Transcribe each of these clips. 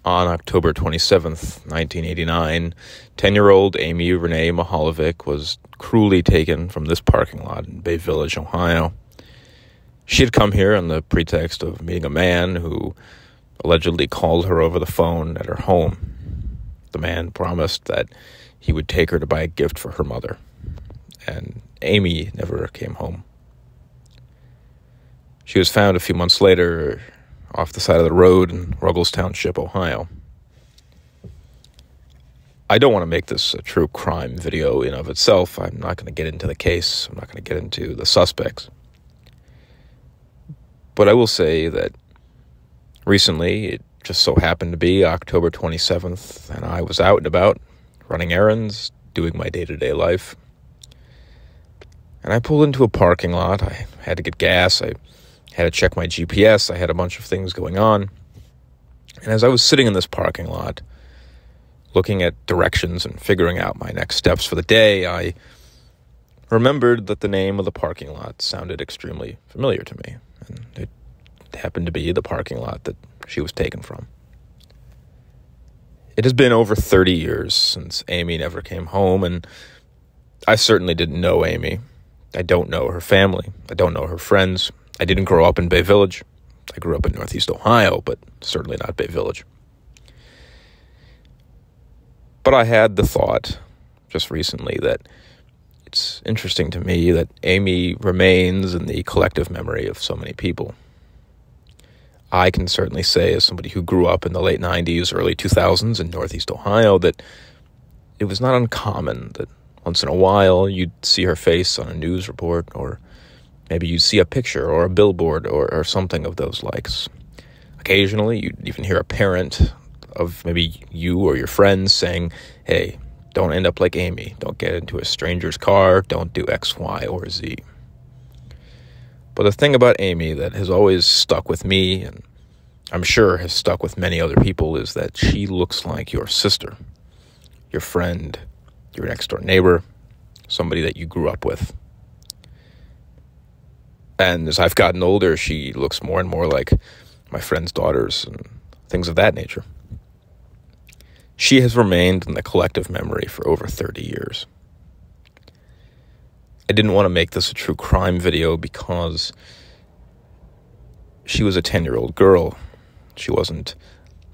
On October 27th, 1989, 10-year-old Amy Renee Mihaljevic was cruelly taken from this parking lot in Bay Village, Ohio. She had come here on the pretext of meeting a man who allegedly called her over the phone at her home. The man promised that he would take her to buy a gift for her mother, and Amy never came home. She was found a few months later off the side of the road in Ruggles Township, Ohio. I don't want to make this a true crime video in of itself. I'm not going to get into the case. I'm not going to get into the suspects. But I will say that recently, it just so happened to be October 27th, and I was out and about, running errands, doing my day-to-day life. And I pulled into a parking lot. I had to get gas. I had to check my GPS. I had a bunch of things going on. And as I was sitting in this parking lot, looking at directions and figuring out my next steps for the day, I remembered that the name of the parking lot sounded extremely familiar to me. And it happened to be the parking lot that she was taken from. It has been over 30 years since Amy never came home, and I certainly didn't know Amy. I don't know her family. I don't know her friends. I didn't grow up in Bay Village. I grew up in Northeast Ohio, but certainly not Bay Village. But I had the thought just recently that it's interesting to me that Amy remains in the collective memory of so many people. I can certainly say, as somebody who grew up in the late 90s, early 2000s in Northeast Ohio, that it was not uncommon that once in a while you'd see her face on a news report, or maybe you'd see a picture or a billboard or something of those likes. Occasionally, you'd even hear a parent of maybe you or your friends saying, hey, don't end up like Amy. Don't get into a stranger's car. Don't do X, Y, or Z. But the thing about Amy that has always stuck with me, and I'm sure has stuck with many other people, is that she looks like your sister, your friend, your next-door neighbor, somebody that you grew up with. And as I've gotten older, she looks more and more like my friends' daughters and things of that nature. She has remained in the collective memory for over 30 years. I didn't want to make this a true crime video because she was a 10-year-old girl. She wasn't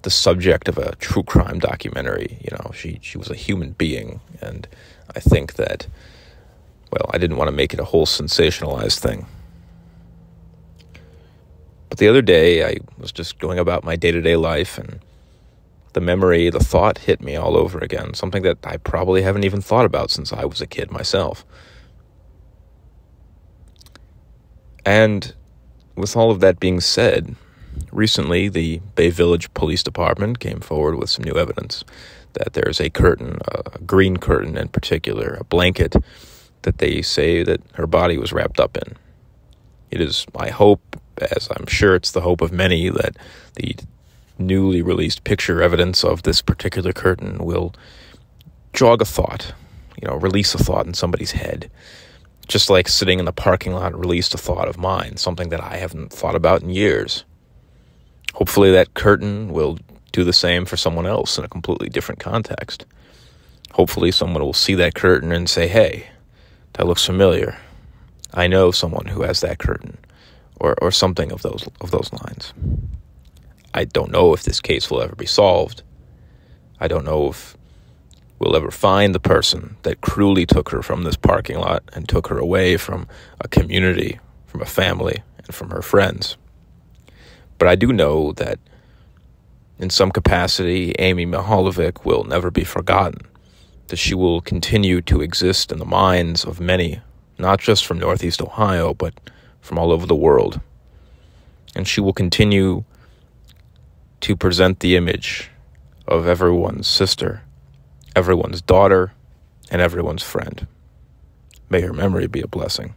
the subject of a true crime documentary. She was a human being. And I think that, I didn't want to make it a whole sensationalized thing. But the other day, I was just going about my day-to-day life, and the thought hit me all over again, something that I probably haven't even thought about since I was a kid myself. And with all of that being said, recently the Bay Village Police Department came forward with some new evidence that there's a curtain, a green curtain in particular, a blanket that they say that her body was wrapped up in. It is my hope, as I'm sure it's the hope of many, that the newly released picture evidence of this particular curtain will jog a thought, release a thought in somebody's head. Just like sitting in the parking lot released a thought of mine, something that I haven't thought about in years. Hopefully that curtain will do the same for someone else in a completely different context. Hopefully someone will see that curtain and say, hey, that looks familiar. I know someone who has that curtain, or something of those lines. I don't know if this case will ever be solved. I don't know if we'll ever find the person that cruelly took her from this parking lot and took her away from a community, from a family, and from her friends. But I do know that in some capacity, Amy Mihaljevic will never be forgotten, that she will continue to exist in the minds of many, not just from Northeast Ohio, but from all over the world. And she will continue to present the image of everyone's sister, everyone's daughter, and everyone's friend. May her memory be a blessing.